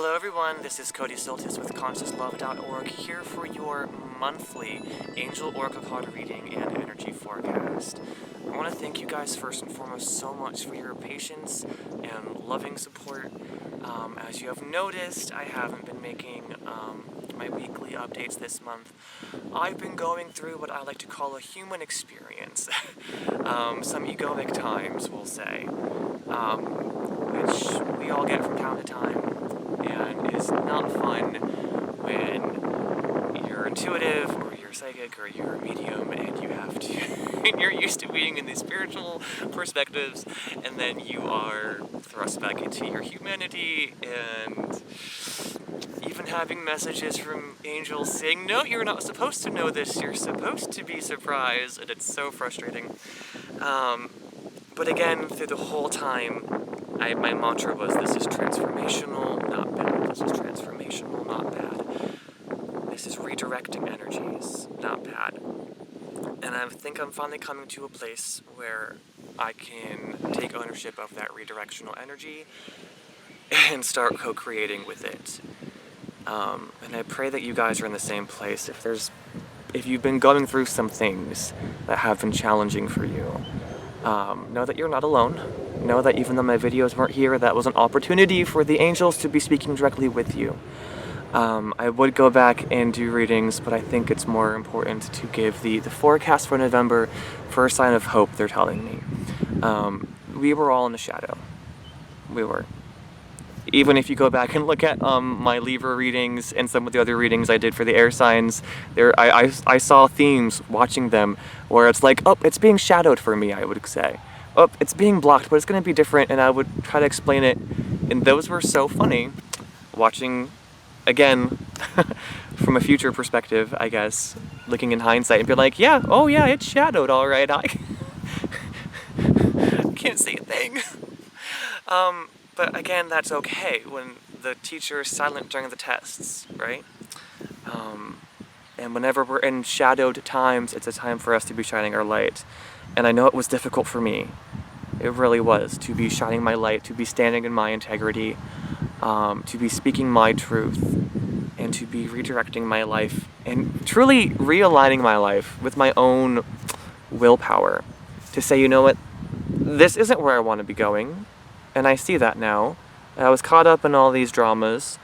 Hello everyone, this is Cody Soltis with ConsciousLove.org here for your monthly Angel Oracle card reading and energy forecast. I want to thank you guys first and foremost so much for your patience and loving support. As you have noticed, I haven't been making my weekly updates this month. I've been going through what I like to call a human experience. Some egoic times, we'll say, which we all get from time to time. And is not fun when you're intuitive or you're psychic or you're a medium and you have to and you're used to being in these spiritual perspectives and then you are thrust back into your humanity and even having messages from angels saying, no, you're not supposed to know this, you're supposed to be surprised, and it's so frustrating. But again, through the whole time, my mantra was, this is transformational, not bad. This is transformational, not bad. This is redirecting energies, not bad. And I think I'm finally coming to a place where I can take ownership of that redirectional energy and start co-creating with it. And I pray that you guys are in the same place. If you've been going through some things that have been challenging for you, know that you're not alone. Know that even though my videos weren't here, that was an opportunity for the angels to be speaking directly with you. I would go back and do readings, but I think it's more important to give the forecast for November for a sign of hope, they're telling me. We were all in the shadow. We were. Even if you go back and look at my Libra readings and some of the other readings I did for the air signs, I saw themes watching them where it's like, oh, it's being shadowed for me, I would say. Oh, it's being blocked, but it's going to be different, and I would try to explain it. And those were so funny, watching, again, from a future perspective, I guess, looking in hindsight and be like, yeah, oh yeah, it's shadowed, all right. I can't say a thing. But again, that's okay when the teacher is silent during the tests, right? And whenever we're in shadowed times, it's a time for us to be shining our light. And I know it was difficult for me. It really was, to be shining my light, to be standing in my integrity, to be speaking my truth, and to be redirecting my life, and truly realigning my life with my own willpower. To say, you know what, this isn't where I want to be going. And I see that now. I was caught up in all these dramas.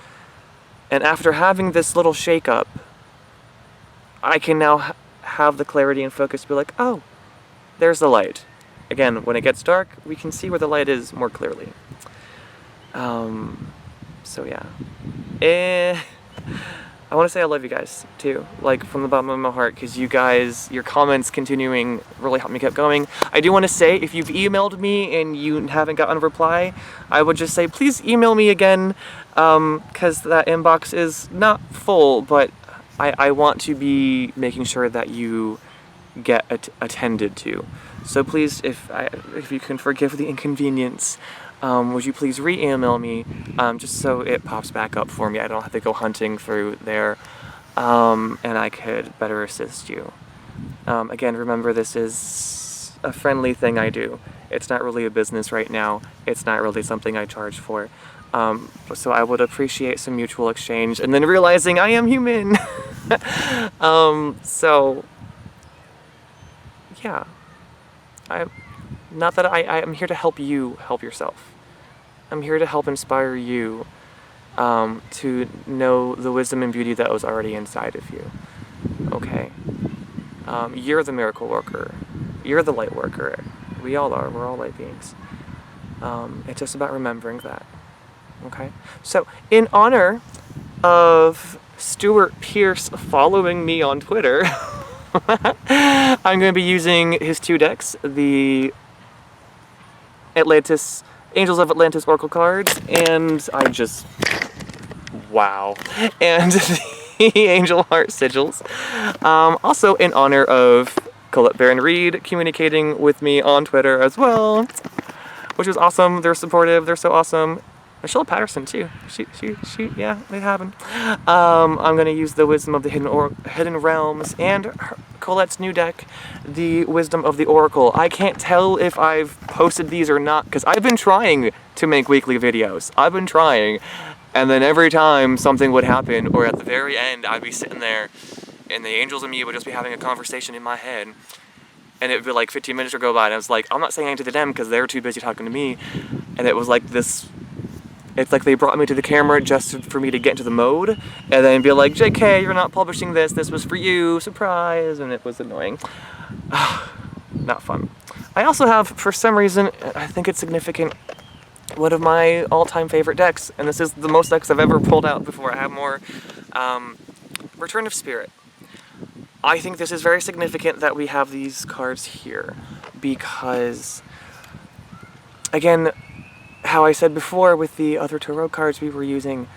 And after having this little shake-up, I can now have the clarity and focus to be like, oh, there's the light. Again, when it gets dark, we can see where the light is more clearly. So yeah. I want to say I love you guys, too. Like, from the bottom of my heart, because you guys, your comments continuing really help me keep going. I do want to say, if you've emailed me and you haven't gotten a reply, I would just say, please email me again, because that inbox is not full, but I want to be making sure that you get attended to. So please, if you can forgive the inconvenience, would you please re-email me, just so it pops back up for me. I don't have to go hunting through there, and I could better assist you. Again, remember, this is a friendly thing I do. It's not really a business right now. It's not really something I charge for. So I would appreciate some mutual exchange, and then realizing I am human. So, yeah. Not that I'm here to help you help yourself. I'm here to help inspire you to know the wisdom and beauty that was already inside of you. Okay? You're the miracle worker. You're the light worker. We all are. We're all light beings. It's just about remembering that. Okay? So, in honor of Stuart Pierce following me on Twitter, I'm going to be using his two decks, the Angels of Atlantis Oracle cards, and wow, and the Angel Heart Sigils. Also in honor of Colette Baron Reed communicating with me on Twitter as well, which was awesome. They're supportive. They're so awesome. Michelle Patterson too. She, yeah, it happened. I'm gonna use the Wisdom of the Hidden Realms and Colette's new deck, the Wisdom of the Oracle. I can't tell if I've posted these or not because I've been trying to make weekly videos. I've been trying, And then every time something would happen, or at the very end, I'd be sitting there, and the angels and me would just be having a conversation in my head, and it would be like 15 minutes would go by, and I was like, I'm not saying anything to them because they're too busy talking to me, and it was like this, it's like they brought me to the camera just for me to get into the mode, and then be like, JK, you're not publishing this was for you, surprise, and it was annoying. Not fun. I also have, for some reason, I think it's significant, one of my all-time favorite decks, and this is the most decks I've ever pulled out before I have more, Return of Spirit. I think this is very significant that we have these cards here, because, again, how I said before with the other tarot cards we were using,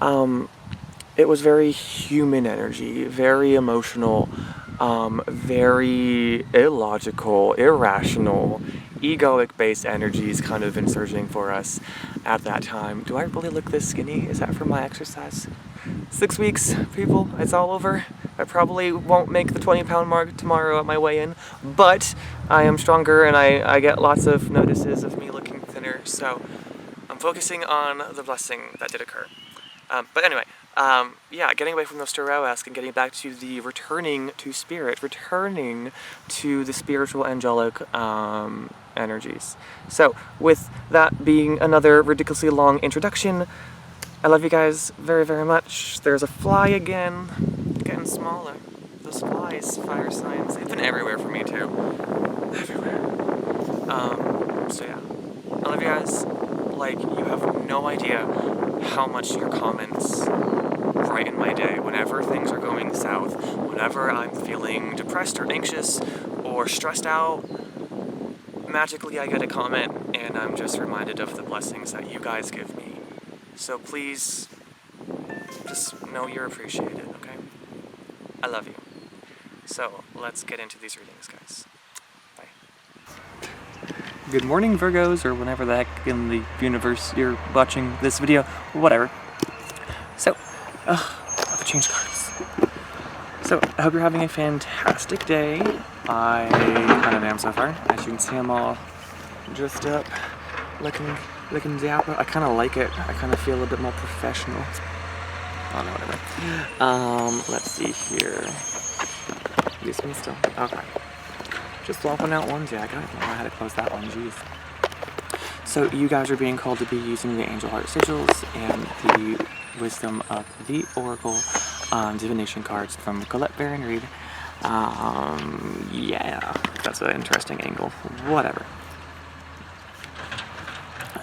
it was very human energy, very emotional, very illogical, irrational, egoic-based energies kind of insurging for us at that time. Do I really look this skinny? Is that from my exercise? 6 weeks, people, it's all over. I probably won't make the 20-pound mark tomorrow at my weigh-in, but I am stronger and I get lots of notices of me looking thinner, so I'm focusing on the blessing that did occur. But anyway, yeah, getting away from those Tarot-esque and getting back to the returning to spirit, returning to the spiritual angelic energies. So, with that being another ridiculously long introduction, I love you guys very, very much. There's a fly again, getting smaller. Those flies, fire signs, they've been everywhere for me too. Everywhere. So yeah, I love you guys. Like, you have no idea how much your comments brighten my day. Whenever things are going south, whenever I'm feeling depressed or anxious or stressed out, magically I get a comment and I'm just reminded of the blessings that you guys give me. So please, just know you're appreciated, okay? I love you. So, let's get into these readings, guys. Bye. Good morning, Virgos, or whenever the heck in the universe you're watching this video, whatever. So, I've changed cards. So, I hope you're having a fantastic day. I kind of am so far. As you can see, I'm all dressed up, looking dapper. I kind of like it. I kind of feel a bit more professional. Oh no, whatever. Let's see here. This one still? Okay. Just swapping out one jacket. I don't know how to close that one, jeez. So you guys are being called to be using the Angel Heart Sigils and the Wisdom of the Oracle Divination cards from Colette Baron Reed. Yeah, that's an interesting angle. Whatever.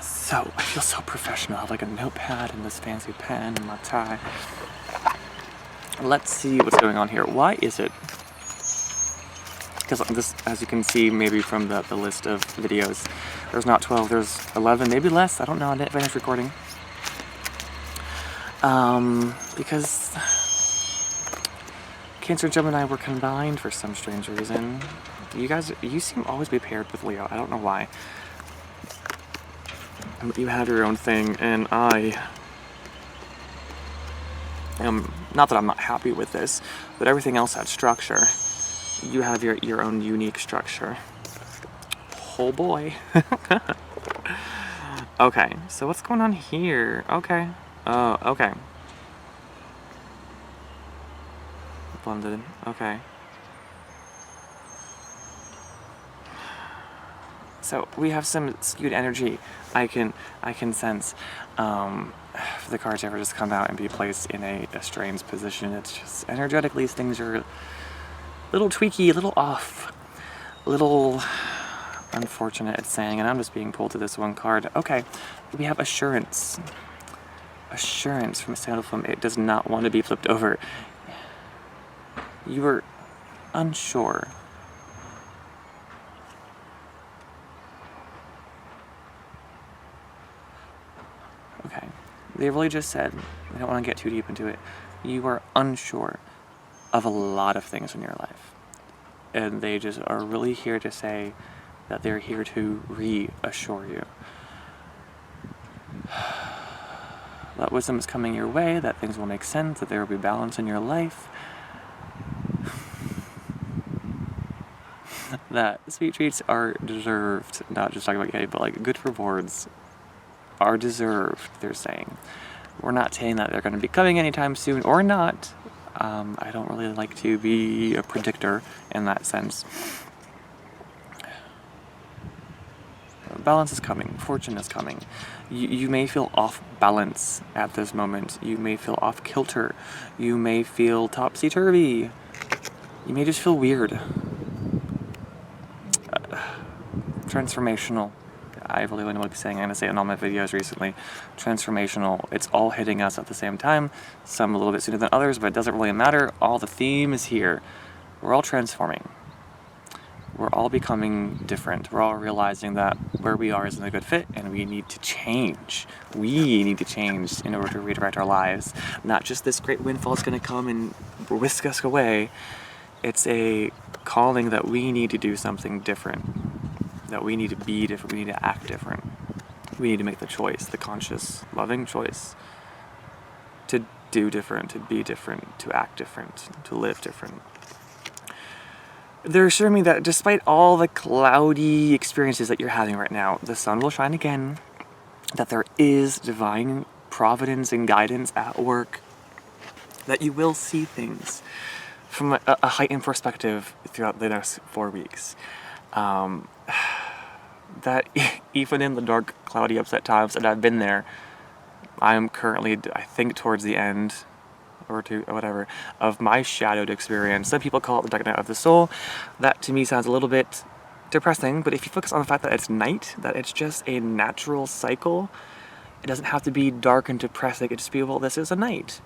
So, I feel so professional. I have like a notepad and this fancy pen and my tie. Let's see what's going on here. Why is it? Because this, as you can see maybe from the list of videos, there's not 12, there's 11, maybe less. I don't know. I didn't finish recording. Because Cancer and Gemini were combined for some strange reason. You guys, you seem to always be paired with Leo. I don't know why. You have your own thing, and I am, not that I'm not happy with this, but everything else had structure. You have your own unique structure. Oh boy. Okay, so what's going on here? Okay. Oh, okay. Blended. Okay. So we have some skewed energy. I can sense. If the cards ever just come out and be placed in a strange position, it's just energetically things are a little tweaky, a little off, a little unfortunate it's saying, and I'm just being pulled to this one card. Okay, we have assurance. Assurance from Sandalflame. It does not want to be flipped over. You are unsure. Okay, they really just said, I don't want to get too deep into it, you are unsure of a lot of things in your life. And they just are really here to say that they're here to reassure you. That wisdom is coming your way, that things will make sense, that there will be balance in your life. That sweet treats are deserved, not just talking about yay, but like good rewards are deserved, they're saying. We're not saying that they're going to be coming anytime soon or not. I don't really like to be a predictor in that sense. Balance is coming. Fortune is coming. You may feel off balance at this moment. You may feel off kilter. You may feel topsy-turvy. You may just feel weird. Transformational. I really want to be saying, I'm going to say it in all my videos recently. Transformational. It's all hitting us at the same time. Some a little bit sooner than others, but it doesn't really matter. All the theme is here. We're all transforming. We're all becoming different. We're all realizing that where we are isn't a good fit and we need to change. We need to change in order to redirect our lives. Not just this great windfall is going to come and whisk us away. It's a calling that we need to do something different. That we need to be different. We need to act different. We need to make the choice, the conscious, loving choice to do different, to be different, to act different, to live different. They're assuring me that despite all the cloudy experiences that you're having right now, the sun will shine again, that there is divine providence and guidance at work, that you will see things from a heightened perspective throughout the next 4 weeks. That even in the dark, cloudy, upset times that I've been there, I am currently, I think, towards the end or whatever of my shadowed experience. Some people call it the dark night of the soul. That to me sounds a little bit depressing, but if you focus on the fact that it's night, that it's just a natural cycle, it doesn't have to be dark and depressing. It can just be, well, this is a night.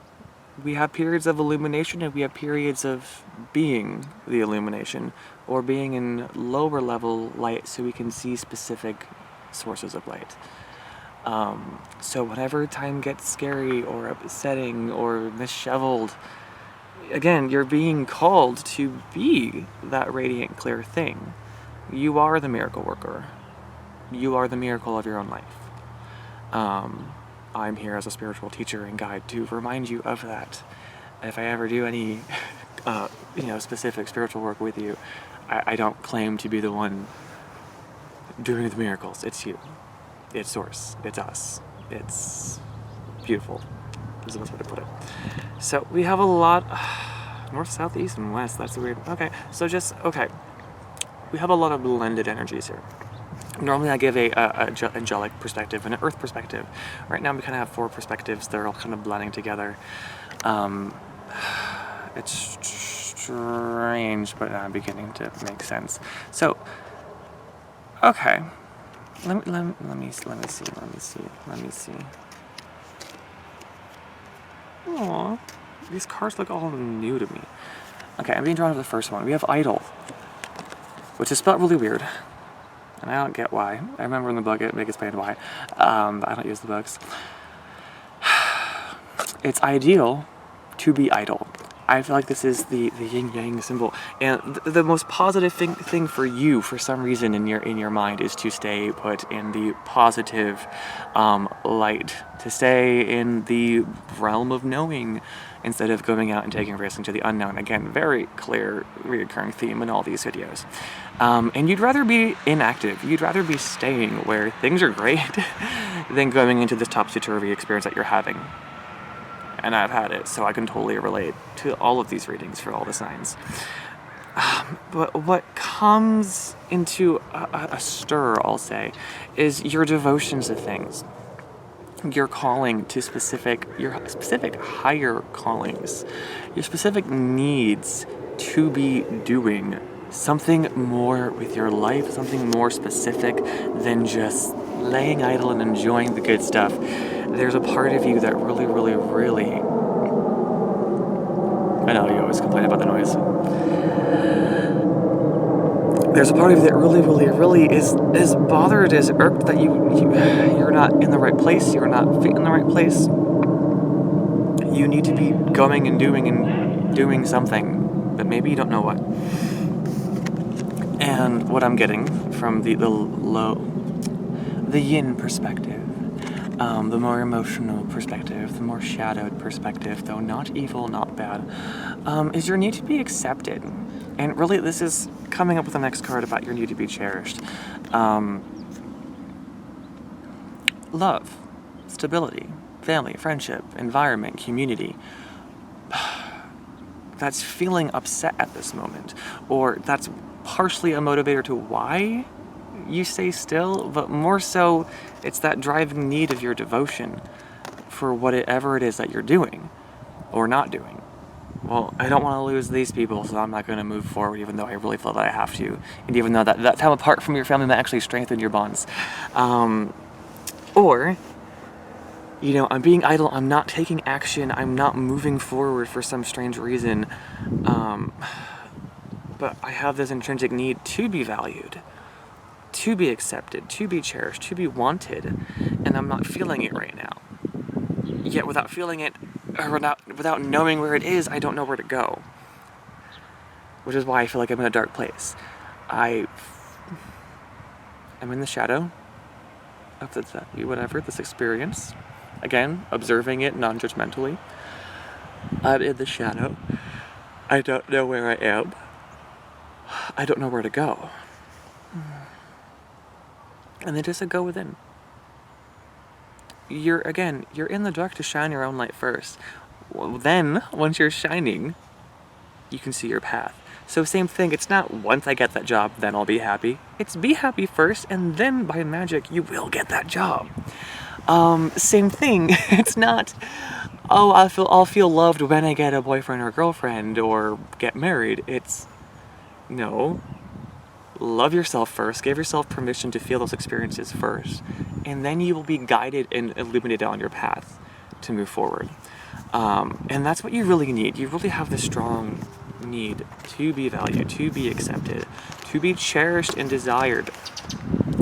We have periods of illumination and we have periods of being the illumination or being in lower level light so we can see specific sources of light. So whenever time gets scary or upsetting or disheveled, again, you're being called to be that radiant, clear thing. You are the miracle worker. You are the miracle of your own life. I'm here as a spiritual teacher and guide to remind you of that. If I ever do any, specific spiritual work with you, I don't claim to be the one doing the miracles. It's you. It's Source. It's us. It's beautiful. Is the best way to put it. So we have a lot, north, south, east, and west. That's weird. Okay, we have a lot of blended energies here. Normally I give a angelic perspective and an earth perspective. Right now we kind of have 4 perspectives. They're all kind of blending together. It's strange, but beginning to make sense. So, okay. Let me see. Aww, these cards look all new to me. Okay, I'm being drawn to the first one. We have Idol, which is spelled really weird. And I don't get why. I remember in the book it explained why. I don't use the books. It's ideal to be idle. I feel like this is the yin-yang symbol. And the most positive thing for you, for some reason in your mind, is to stay put in the positive light. To stay in the realm of knowing instead of going out and taking risks into the unknown. Again, very clear, reoccurring theme in all these videos. And you'd rather be inactive. You'd rather be staying where things are great than going into this topsy-turvy experience that you're having. And I've had it, so I can totally relate to all of these readings for all the signs. But what comes into a stir, I'll say, is your devotions to things. Your calling to your specific higher callings. Your specific needs to be doing something more with your life, something more specific than just laying idle and enjoying the good stuff. There's a part of you that really, really, really... I know, you always complain about the noise. There's a part of you that really, really, really is bothered, is irked that you're not in the right place, you're not fit in the right place. You need to be going and doing something, but maybe you don't know what. And what I'm getting from the yin perspective, the more emotional perspective, the more shadowed perspective, though not evil, not bad, is your need to be accepted. And really, this is coming up with the next card about your need to be cherished. Love, stability, family, friendship, environment, community, that's feeling upset at this moment, or that's partially a motivator to why you stay still, but more so it's that driving need of your devotion for whatever it is that you're doing or not doing. Well, I don't want to lose these people, so I'm not going to move forward, even though I really feel that I have to, and even though that time apart from your family might actually strengthen your bonds. Or, you know, I'm being idle, I'm not taking action, I'm not moving forward for some strange reason, but I have this intrinsic need to be valued, to be accepted, to be cherished, to be wanted, and I'm not feeling it right now. Yet without feeling it, or without knowing where it is, I don't know where to go. Which is why I feel like I'm in a dark place. I'm in the shadow of this experience. Again, observing it non-judgmentally. I'm in the shadow. I don't know where I am. I don't know where to go. And then just a go within. You're in the dark to shine your own light first. Well, then, once you're shining, you can see your path. So same thing, it's not once I get that job, then I'll be happy. It's be happy first, and then by magic, you will get that job. Same thing, it's not, oh, I'll feel loved when I get a boyfriend or girlfriend or get married. It's, no. Love yourself first, give yourself permission to feel those experiences first, and then you will be guided and illuminated on your path to move forward. And that's what you really need. You really have this strong need to be valued, to be accepted, to be cherished and desired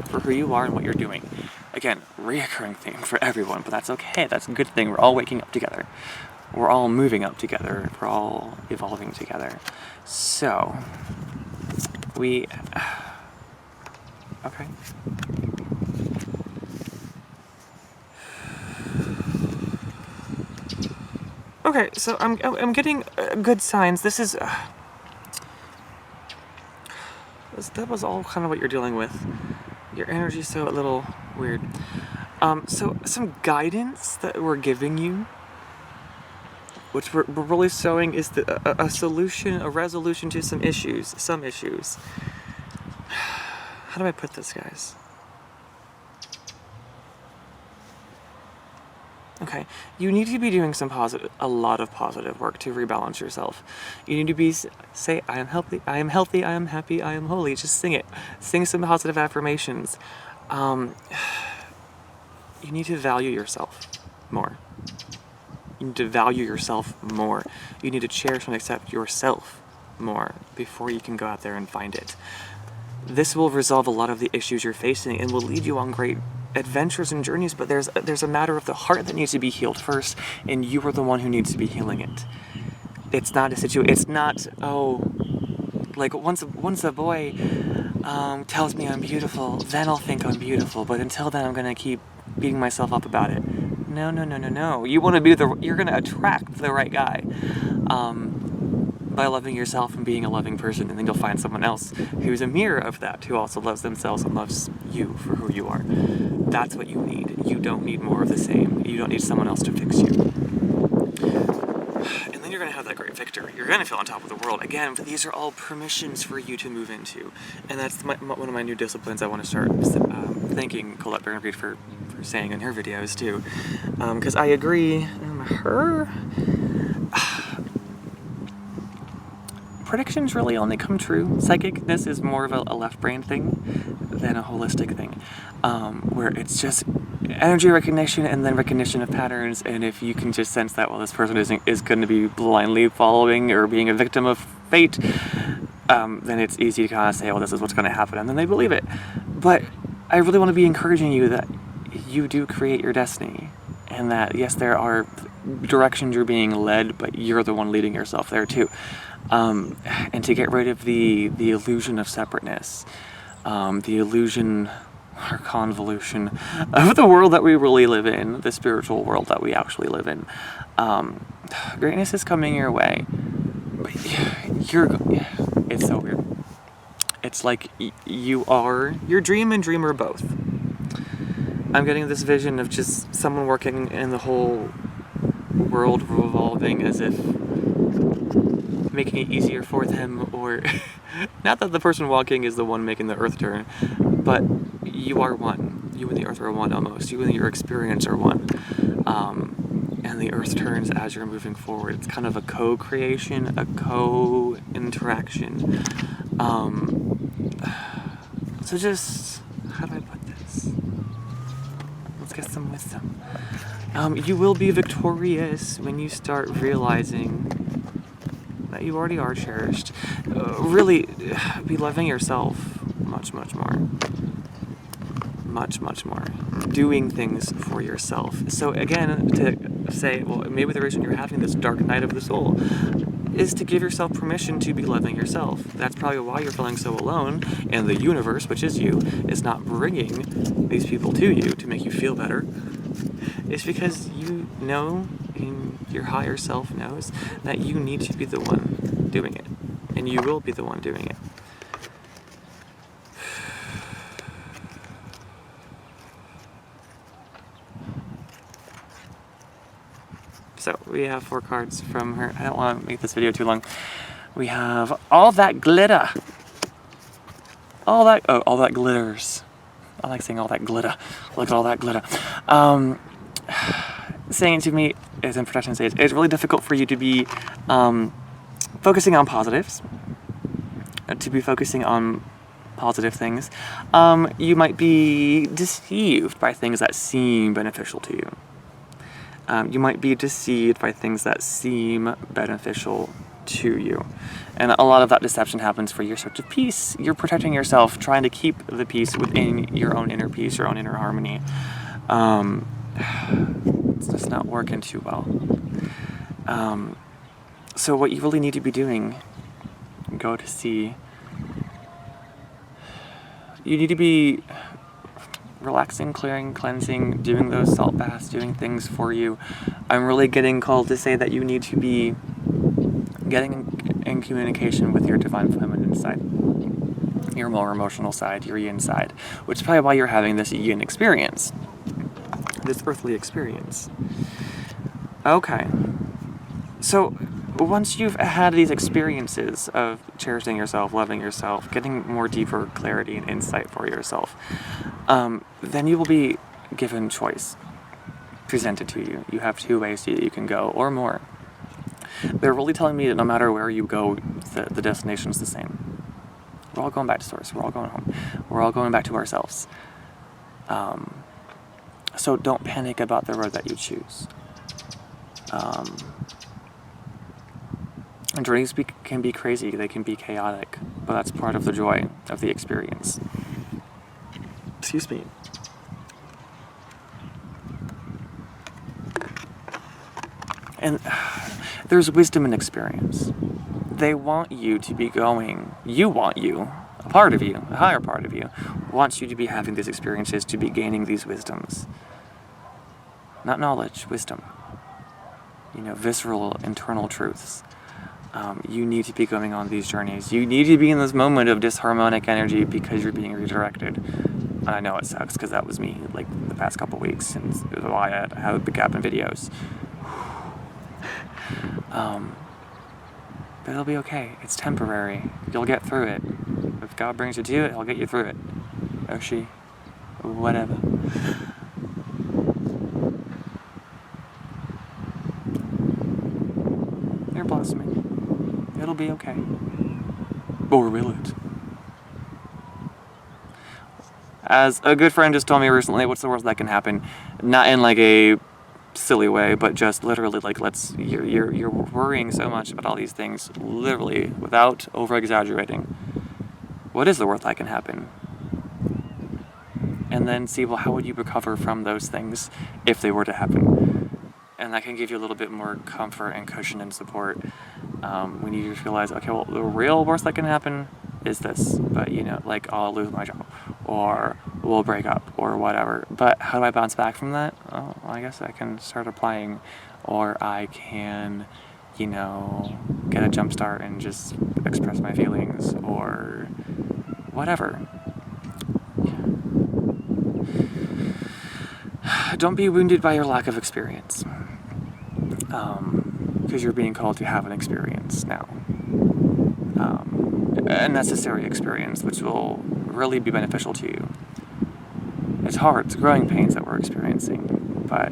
for who you are and what you're doing. Again, reoccurring theme for everyone, but that's okay. That's a good thing. We're all waking up together. We're all moving up together. We're all evolving together. So, okay. Okay, so I'm getting good signs. This is that was all kind of what you're dealing with. Your energy's so a little weird. So some guidance that we're giving you, which we're really showing is a solution, a resolution to some issues. How do I put this, guys? Okay, you need to be doing a lot of positive work to rebalance yourself. You need to say, I am healthy, I am happy, I am holy. Just sing it. Sing some positive affirmations. You need to value yourself more. You need to value yourself more. You need to cherish and accept yourself more before you can go out there and find it. This will resolve a lot of the issues you're facing and will lead you on great adventures and journeys, but there's a matter of the heart that needs to be healed first, and you are the one who needs to be healing it. It's not it's not, like once a boy tells me I'm beautiful, then I'll think I'm beautiful, but until then I'm gonna keep beating myself up about it. No. You want to you're gonna attract the right guy. By loving yourself and being a loving person, and then you'll find someone else who's a mirror of that, who also loves themselves and loves you for who you are. That's what you need. You don't need more of the same. You don't need someone else to fix you. And then you're going to have that great victory. You're going to feel on top of the world. Again, these are all permissions for you to move into. And that's one of my new disciplines I want to start thanking Colette Barenfried for saying in her videos too. Because I agree, predictions really only come true. Psychicness is more of a left brain thing than a holistic thing, where it's just energy recognition and then recognition of patterns, and if you can just sense that, well, this person is going to be blindly following or being a victim of fate, then it's easy to kind of say, well, this is what's going to happen, and then they believe it. But I really want to be encouraging you that you do create your destiny, and that, yes, there are directions you're being led, but you're the one leading yourself there too. And to get rid of the illusion of separateness, the illusion or convolution of the world that we really live in, the spiritual world that we actually live in. Greatness is coming your way, but it's so weird. It's like you are your dream and dreamer both. I'm getting this vision of just someone working in the whole world revolving as if making it easier for them, or not that the person walking is the one making the earth turn, but you are one. You and the earth are one almost. You and your experience are one. And the earth turns as you're moving forward. It's kind of a co-creation, a co-interaction. So just, how do I put this? Let's get some wisdom. You will be victorious when you start realizing that you already are cherished. Really, be loving yourself much, much more. Much, much more. Doing things for yourself. So again, to say, well, maybe the reason you're having this dark night of the soul is to give yourself permission to be loving yourself. That's probably why you're feeling so alone, and the universe, which is you, is not bringing these people to you to make you feel better. It's because you know, and your higher self knows, that you need to be the one doing it. And you will be the one doing it. So we have 4 cards from her. I don't want to make this video too long. We have all that glitter. All that glitters. I like saying all that glitter. Look at all that glitter. Saying to me, as in protection stage, it's really difficult for you to be focusing on positives. To be focusing on positive things. You might be deceived by things that seem beneficial to you. You might be deceived by things that seem beneficial to you. And a lot of that deception happens for your search of peace. You're protecting yourself, trying to keep the peace within your own inner peace, your own inner harmony. It's just not working too well. So what you really need to be doing, go to see, you need to be relaxing, clearing, cleansing, doing those salt baths, doing things for you. I'm really getting called to say that you need to be getting in communication with your divine feminine side, your more emotional side, your yin side, which is probably why you're having this yin experience, this earthly experience. Okay, so once you've had these experiences of cherishing yourself, loving yourself, getting more deeper clarity and insight for yourself, then you will be given choice presented to you. You have 2 ways that you can go, or more. They're really telling me that no matter where you go, the destination's the same. We're all going back to source. We're all going home. We're all going back to ourselves. So don't panic about the road that you choose. Journeys can be crazy. They can be chaotic, but that's part of the joy of the experience. Excuse me. And there's wisdom in experience. They want you to be going. You want you. A part of you, a higher part of you, wants you to be having these experiences, to be gaining these wisdoms. Not knowledge, wisdom. Visceral, internal truths. You need to be going on these journeys. You need to be in this moment of disharmonic energy because you're being redirected. I know it sucks because that was me like the past couple weeks, and it was why I had a big gap in videos. But it'll be okay. It's temporary. You'll get through it. If God brings you to it, He'll get you through it. Or she. Whatever. You're blossoming. It'll be okay. Or will it? As a good friend just told me recently, what's the worst that can happen? Not in like a silly way, but just literally like you're worrying so much about all these things, literally, without over-exaggerating. What is the worst that can happen? And then see, well, how would you recover from those things if they were to happen? And that can give you a little bit more comfort and cushion and support when you just realize, okay, well, the real worst that can happen is this, but like I'll lose my job, or we'll break up, or whatever. But how do I bounce back from that? Oh, I guess I can start applying, or I can, get a jump start and just express my feelings, or whatever. don't be wounded by your lack of experience. Because you're being called to have an experience now. A necessary experience, which will really be beneficial to you. It's hard, it's growing pains that we're experiencing, but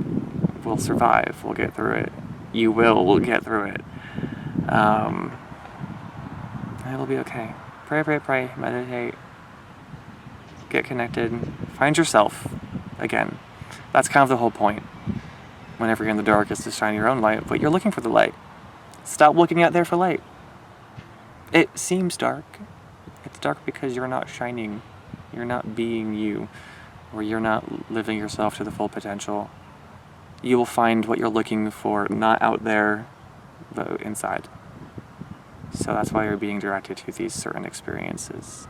we'll survive, we'll get through it. You will get through it. It'll be okay. Pray, pray, pray, meditate, get connected, find yourself again. That's kind of the whole point. Whenever you're in the dark, is to shine your own light, but you're looking for the light. Stop looking out there for light. It seems dark. It's dark because you're not shining. You're not being you, or you're not living yourself to the full potential. You will find what you're looking for, not out there, but inside. So that's why you're being directed to these certain experiences.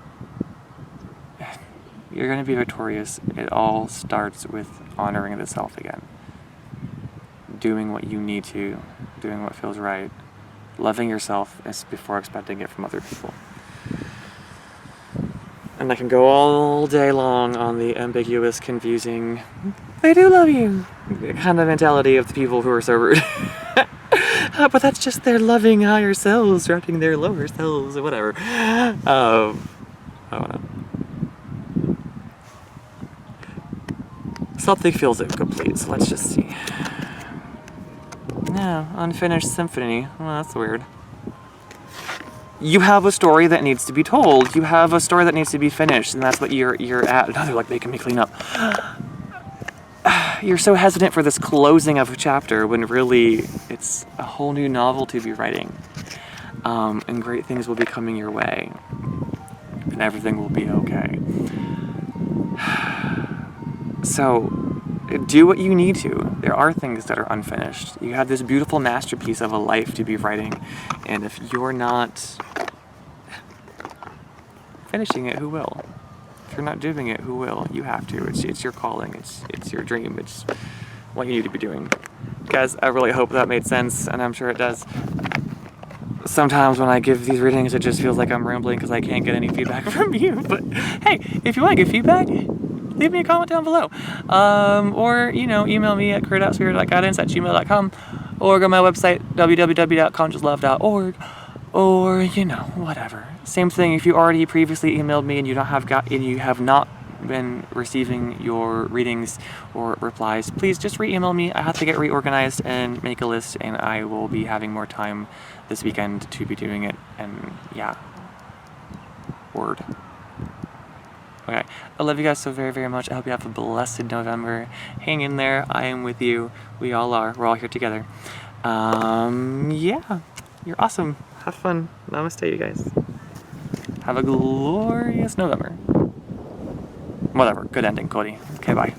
You're going to be victorious. It all starts with honoring the self again. Doing what you need to, doing what feels right. Loving yourself is before expecting it from other people. And I can go all day long on the ambiguous, confusing, they do love you kind of mentality of the people who are so rude. But that's just their loving higher selves directing their lower selves or whatever. I don't know. Something feels incomplete, so let's just see. No, unfinished symphony. Well, that's weird. You have a story that needs to be told. You have a story that needs to be finished, and that's what you're at. No, they're like making me clean up. You're so hesitant for this closing of a chapter when really it's a whole new novel to be writing. And great things will be coming your way. And everything will be okay. So, do what you need to. There are things that are unfinished. You have this beautiful masterpiece of a life to be writing, and if you're not finishing it, who will? If you're not doing it, who will? You have to. It's your calling. It's your dream. It's what you need to be doing. Guys, I really hope that made sense, and I'm sure it does. Sometimes when I give these readings, it just feels like I'm rambling because I can't get any feedback from you. But hey, if you want to give feedback, leave me a comment down below. Or, email me at career.spirit.guidance@gmail.com, or go to my website, www.consciouslove.org, or, whatever. Same thing, if you already previously emailed me and you have not been receiving your readings or replies, please just re-email me. I have to get reorganized and make a list, and I will be having more time this weekend to be doing it, and yeah. Word. Okay, I love you guys so very, very much. I hope you have a blessed November. Hang in there. I am with you. We all are. We're all here together. Yeah. You're awesome. Have fun. Namaste, you guys. Have a glorious November. Whatever. Good ending, Cody. Okay, bye.